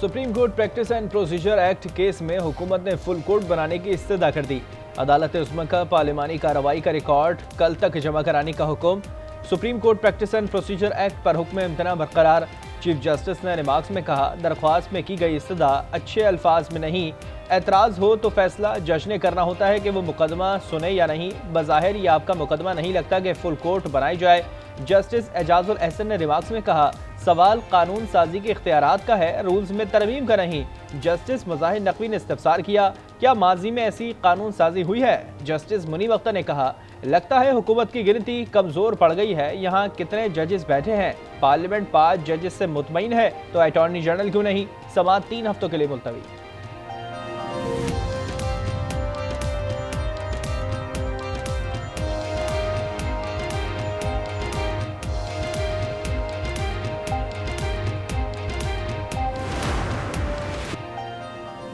Supreme court practice and procedure act case में हुकूमत ने फुल कोर्ट बनाने की इस्तदा कर दी। अदालत उस्मा का पार्लिमानी कार्रवाई का रिकॉर्ड कल तक जमा कराने का हुक्म। Supreme court practice and procedure act पर हुक्म इम्तना बरकरार। चीफ जस्टिस ने रिमार्क्स में कहा, दरख्वास्त में की गई इस्तदा अच्छे अल्फाज में नहीं, एतराज़ हो तो फैसला जज ने करना होता है कि वो मुकदमा सुने या नहीं। बज़ाहिर ये आपका मुकदमा नहीं लगता कि फुल कोर्ट बनाई जाए। जस्टिस एजाजुल एहसन ने रिमार्क्स में कहा, सवाल कानून साजी के इख्तियारात का है, रूल्स में तरमीम का नहीं। जस्टिस मज़ाहिर नकवी ने इस्तफसार किया, क्या माजी में ऐसी कानून साजी हुई है? जस्टिस मुनीब अख्तर ने कहा, लगता है हुकूमत की गिनती कमज़ोर पड़ गई है। यहाँ कितने जजेस बैठे हैं? पार्लियामेंट 5 जजेस से मुतमईन है तो अटॉर्नी जनरल क्यों नहीं? समाअत 3 हफ्तों के लिए मुलतवी।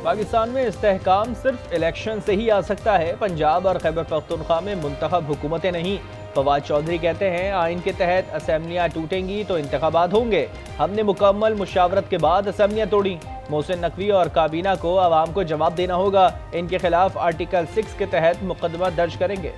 पाकिस्तान में इस्तेहकाम सिर्फ इलेक्शन से ही आ सकता है। पंजाब और खैबर पख्तूनख्वा में मुंतखब हुकूमतें नहीं। फवाद चौधरी कहते हैं, आइन के तहत असेंबलियाँ टूटेंगी तो इंतखाबात होंगे। हमने मुकम्मल मुशावरत के बाद असेंबलियाँ तोड़ी। मोहसिन नकवी और काबीना को आवाम को जवाब देना होगा। इनके खिलाफ आर्टिकल 6 के तहत मुकदमा दर्ज करेंगे।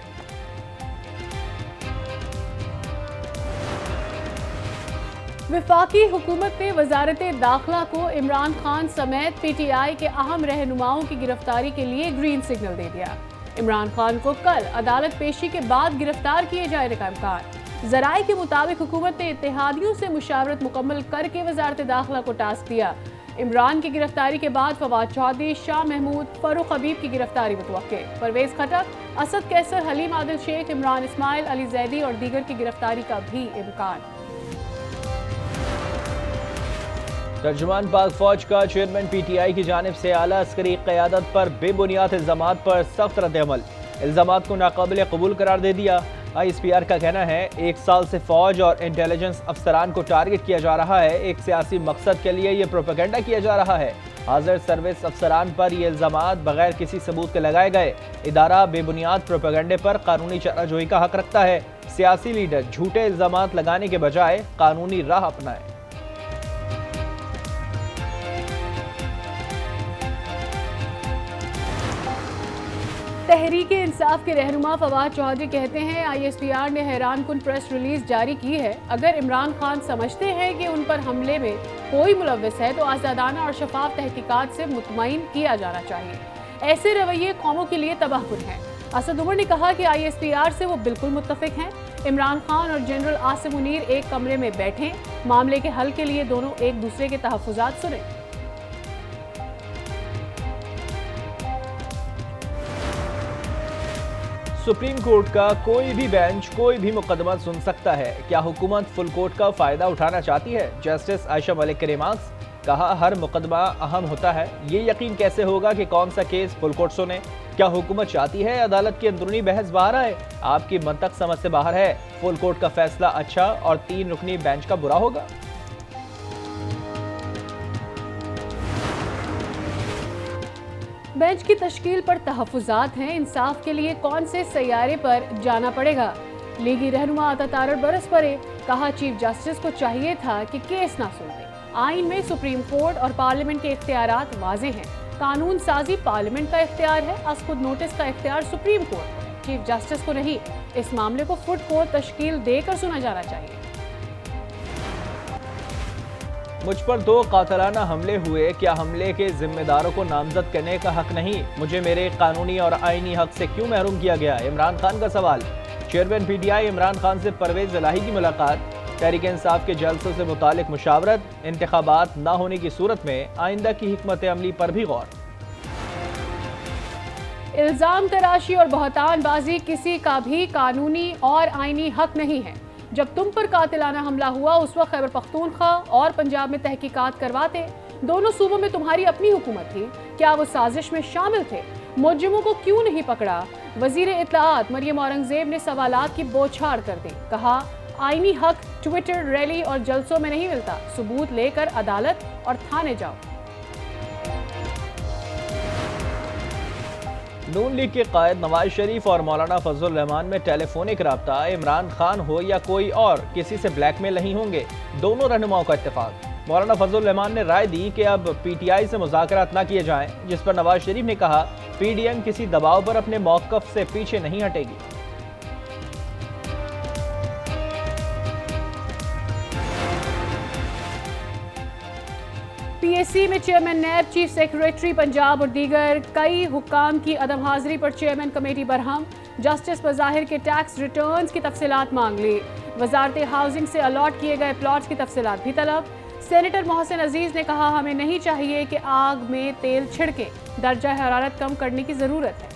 वफाकी हुकूमत ने वजारत दाखिला को इमरान खान समेत PTI के अहम रहनुमाओं की गिरफ्तारी के लिए ग्रीन सिग्नल दे दिया। इमरान खान को कल अदालत पेशी के बाद गिरफ्तार किए जाने का इम्कान। जराए के मुताबिक हुकूमत ने इत्तेहादियों से मुशावरत मुकम्मल करके वजारत दाखिला को टास्क दिया। इमरान की गिरफ्तारी के बाद फवाद चौधरी, शाह महमूद, फरूख हबीब की गिरफ्तारी मुतवक्के। परवेज खटक, असद कैसर, हलीम आदिल शेख, इमरान इस्माइल, अली जैदी और दीगर की गिरफ्तारी का भी इम्कान। तर्जुमान पाक फौज का चेयरमैन PTI की जानिब से आला अस्करी क़यादत पर बेबुनियाद इल्ज़ामात पर सख्त रद्द-ए-अमल। इल्ज़ामात को नाकाबिल कबूल करार दे दिया। ISPR का कहना है, 1 साल से फौज और इंटेलिजेंस अफसरान को टारगेट किया जा रहा है। एक सियासी मकसद के लिए ये प्रोपेगेंडा किया जा रहा है। हाजिर सर्विस अफसरान पर ये इल्ज़ामात बगैर किसी सबूत के लगाए गए। इदारा बेबुनियाद प्रोपेगेंडे पर कानूनी चाराजोई का हक रखता है। सियासी लीडर झूठे इल्ज़ामात लगाने के बजाय कानूनी राह अपनाएं। तहरीक इंसाफ के रहनुमा फवाद चौधरी कहते हैं, ISPR ने हैरान कुन प्रेस रिलीज जारी की है। अगर इमरान खान समझते हैं कि उन पर हमले में कोई मुलव्वस है तो आज़ादाना और शफाफ तहकीकात से मुतमईन किया जाना चाहिए। ऐसे रवैये कौमों के लिए तबाहकुन हैं। असद उमर ने कहा कि ISPR से वो बिल्कुल मुत्तफिक हैं। इमरान खान और जनरल आसिम मुनीर एक कमरे में बैठें, मामले के हल के लिए दोनों एक दूसरे के तहफ़्फ़ुज़ात सुनें। सुप्रीम कोर्ट का कोई भी बेंच कोई भी मुकदमा सुन सकता है। क्या हुकूमत फुल कोर्ट का फायदा उठाना चाहती है? जस्टिस आयशा मलिक के रिमार्क्स। कहा, हर मुकदमा अहम होता है। ये यकीन कैसे होगा कि कौन सा केस फुल कोर्ट सुने? क्या हुकूमत चाहती है अदालत की अंदरूनी बहस बाहर आए? आपकी मंतक समझ से बाहर है। फुल कोर्ट का फैसला अच्छा और 3 रुकनी बेंच का बुरा होगा। बेंच की तश्कील पर तहफ़्फ़ुज़ात हैं। इंसाफ के लिए कौन से सैयारे पर जाना पड़ेगा? लीगी रहनुमा आता तारड़ बरस पड़े। कहा, चीफ जस्टिस को चाहिए था कि केस ना सुनते। आइन में सुप्रीम कोर्ट और पार्लियामेंट के इख्तियारात वाज़ेह हैं। कानून साजी पार्लियामेंट का इख्तियार है। अस खुद नोटिस का इख्तियार सुप्रीम कोर्ट को है, चीफ जस्टिस को नहीं। इस मामले को फुल कोर्ट तश्कील देकर सुना जाना चाहिए। मुझ पर 2 कातलाना हमले हुए, क्या हमले के जिम्मेदारों को नामजद करने का हक नहीं? मुझे मेरे कानूनी और आईनी हक से क्यों महरूम किया गया? इमरान खान का सवाल। चेयरमैन PTI इमरान खान से परवेज इलाही की मुलाकात। तहरीक इंसाफ के जलसों से मुतालिक मुशावरत। इंतखाबात न होने की सूरत में आइंदा की हिकमत अमली पर भी गौर। इल्जाम तराशी और बहतानबाजी किसी का भी कानूनी और आईनी हक नहीं है। जब तुम पर कातिलाना हमला हुआ उस वक्त खैबर पख्तूनख्वा और पंजाब में तहकीकात करवाते। दोनों सूबों में तुम्हारी अपनी हुकूमत थी। क्या वो साजिश में शामिल थे? मुलजिमों को क्यों नहीं पकड़ा? वजीर इत्तलाआत मरियम औरंगजेब ने सवालात की बौछार कर दी। कहा, आईनी हक ट्विटर, रैली और जलसों में नहीं मिलता। सबूत लेकर अदालत और थाने जाओ। नून लीग के कायद नवाज शरीफ और मौलाना फजल रहमान में टेलीफोनिक रब्ता। इमरान खान हो या कोई और, किसी से ब्लैकमेल नहीं होंगे। दोनों रहनुमाओं का इत्तेफाक। मौलाना फजलुर रहमान ने राय दी कि अब पीटीआई से मुज़ाकरात न किए जाएं, जिस पर नवाज शरीफ ने कहा पीडीएम किसी दबाव पर अपने मौक़िफ़ से पीछे नहीं हटेगी। पीएससी में चेयरमैन नैब, चीफ सेक्रेटरी पंजाब और दीगर कई हुक्काम की अदम हाजिरी पर चेयरमैन कमेटी बरहम। जस्टिस बज़ाहिर के टैक्स रिटर्न्स की तफसीलात मांग ली। वजारत हाउसिंग से अलॉट किए गए प्लॉट्स की तफसीलात भी तलब। सेनेटर मोहसिन अजीज ने कहा हमें नहीं चाहिए कि आग में तेल छिड़के, दर्जा हरारत कम करने की जरूरत है।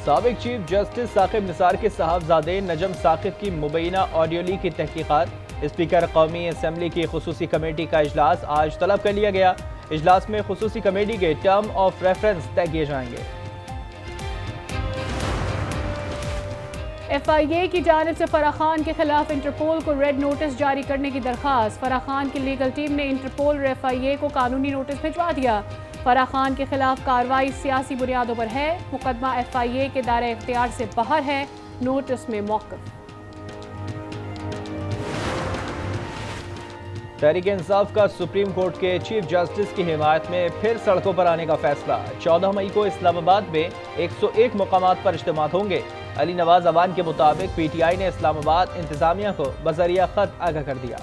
साबिक चीफ जस्टिस साकिब निसार के साहबजादे नजम साकिब की मुबैना ऑडियो लीक की तहकीकात। स्पीकर कौमी असम्बली की खुसूसी कमेटी का इजलास आज तलब कर लिया गया। इजलास में खुसूसी कमेटी के टर्म ऑफ रेफरेंस तय किए जाएंगे। FIA की जानिब से फराह खान के खिलाफ इंटरपोल को रेड नोटिस जारी करने की दरख्वास्त। फराह खान की लीगल टीम ने इंटरपोल और FIA को कानूनी नोटिस भिजवा दिया। फराह खान के खिलाफ कार्रवाई सियासी बुनियादों पर है। मुकदमा FIA के दायरे इख्तियार से बाहर है। नोटिस में मौक़िफ़। तहरीक इंसाफ का सुप्रीम कोर्ट के चीफ जस्टिस की हिमायत में फिर सड़कों पर आने का फैसला। 14 मई को इस्लामाबाद में 101 मुकामात पर इज्तिमा होंगे। अली नवाज अवान के मुताबिक PTI ने इस्लामाबाद इंतजामिया को बजरिया खत आगाह कर दिया।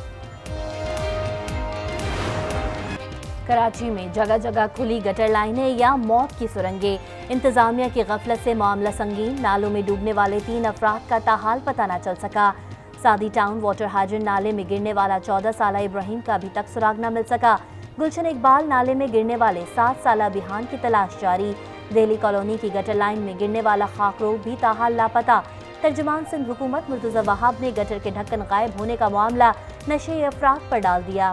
कराची में जगह जगह खुली गटर लाइनें या मौत की सुरंगें। इंतजामिया की गफलत से मामला संगीन। नालों में डूबने वाले 3 अफराद का ताहाल पता न चल सका। सादी टाउन वाटर हाइजेंट नाले में गिरने वाला 14 साला इब्राहिम का अभी तक सुराग न मिल सका। गुलशन इकबाल नाले में गिरने वाले 7 साला बिहान की तलाश जारी। दिल्ली कॉलोनी की गटर लाइन में गिरने वाला खाकरो भी ताहाल लापता। तर्जुमान सिंध हुकूमत मुर्तज़ा वहाब ने गटर के ढक्कन गायब होने का मामला नशे अफराद पर डाल दिया।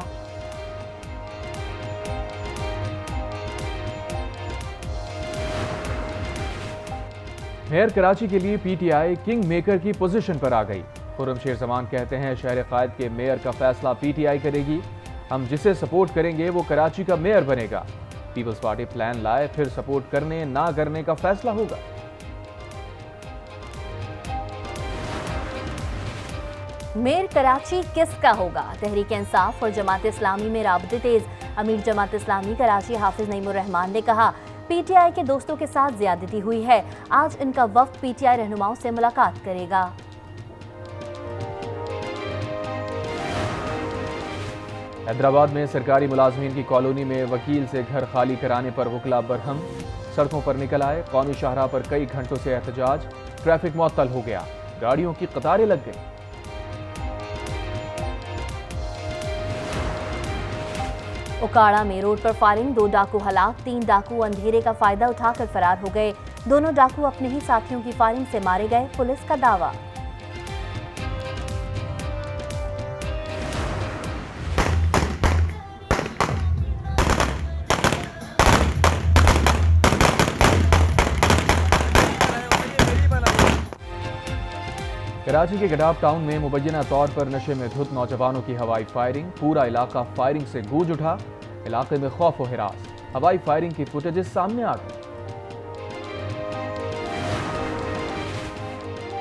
मेयर कराची के लिए PTI किंग मेकर की पोजीशन पर आ गई। खुर्रम शेर जमान कहते हैं शहर कायद के मेयर का फैसला PTI करेगी। हम जिसे सपोर्ट करेंगे वो कराची का मेयर बनेगा। पीपल्स पार्टी प्लान लाए, फिर सपोर्ट करने ना करने का फैसला होगा। मेयर कराची किसका होगा? तहरीक इंसाफ और जमात इस्लामी में राबते तेज। अमीर जमात इस्लामी कराची हाफिज नईमुर रहमान ने कहा PTI के दोस्तों के साथ ज्यादती हुई है। आज इनका वफ्द PTI रहनुमाओं से मुलाकात करेगा। हैदराबाद में सरकारी मुलाजमीन की कॉलोनी में वकील से घर खाली कराने पर वकला बरहम। सड़कों पर निकल आए। कौमी शाहराह पर कई घंटों से एहतजाज। ट्रैफिक मुअत्तल हो गया। गाड़ियों की कतारें लग गई। उकाड़ा में रोड पर फायरिंग। 2 डाकू हलाक। 3 डाकू अंधेरे का फायदा उठाकर फरार हो गए। दोनों डाकू अपने ही साथियों की फायरिंग से मारे गए, पुलिस का दावा। कराची के गडाब टाउन में मुबैना तौर पर नशे में धुत नौजवानों की हवाई फायरिंग। पूरा इलाका फायरिंग से गूंज उठा। इलाके में खौफ व हिरास। हवाई फायरिंग की फुटेजेस सामने आ गई।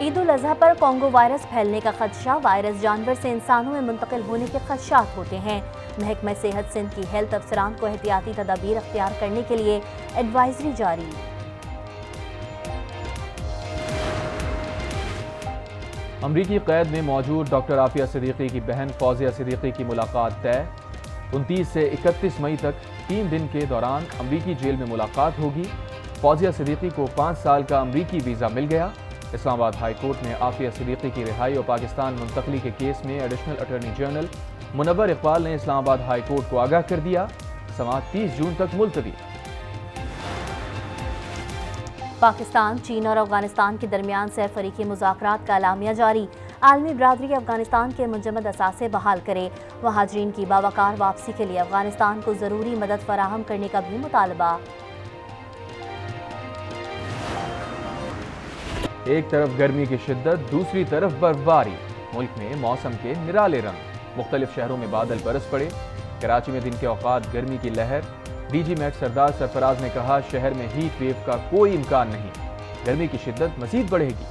ईद उल अजहा पर कोंगो वायरस फैलने का खदशा। वायरस जानवर से इंसानों में मुंतकिल होने के खदशात होते हैं। महकमा सेहत सिंध की हेल्थ अफसरान को एहतियाती तदाबीर अख्तियार करने के लिए एडवाइजरी जारी। अमरीकी कैद में मौजूद डॉक्टर आफिया सिद्दीकी की बहन फौजिया सिद्दीकी की मुलाकात तय। 29 से 31 मई तक 3 दिन के दौरान अमरीकी जेल में मुलाकात होगी। फौजिया सिद्दीकी को 5 साल का अमरीकी वीज़ा मिल गया। इस्लामाबाद हाई कोर्ट ने आफिया सिद्दीकी की रिहाई और पाकिस्तान मुंतकली के केस में additional attorney general Munawwar Iqbal ने इस्लामाबाद हाई कोर्ट को आगाह कर दिया। समाअत 30 जून तक मुलतवी। पाकिस्तान, चीन और अफगानिस्तान के दरमियान सरफरीकी मुज़ाकरात का एलामिया जारी। आलमी बरादरी अफगानिस्तान के मुंजमद असासे बहाल करे। महाजरीन की बावकार वापसी के लिए अफगानिस्तान को ज़रूरी मदद फराहम करने का भी मुतालबा। एक तरफ गर्मी की शिद्दत, दूसरी तरफ बर्फबारी। मुल्क में मौसम के निराले रंग। मुख्तलिफ शहरों में बादल बरस पड़े। कराची में दिन के औकात गर्मी की लहर। DG मेट सरदार सरफराज ने कहा शहर में हीट वेव का कोई इम्कान नहीं। गर्मी की शिद्दत मजीद बढ़ेगी।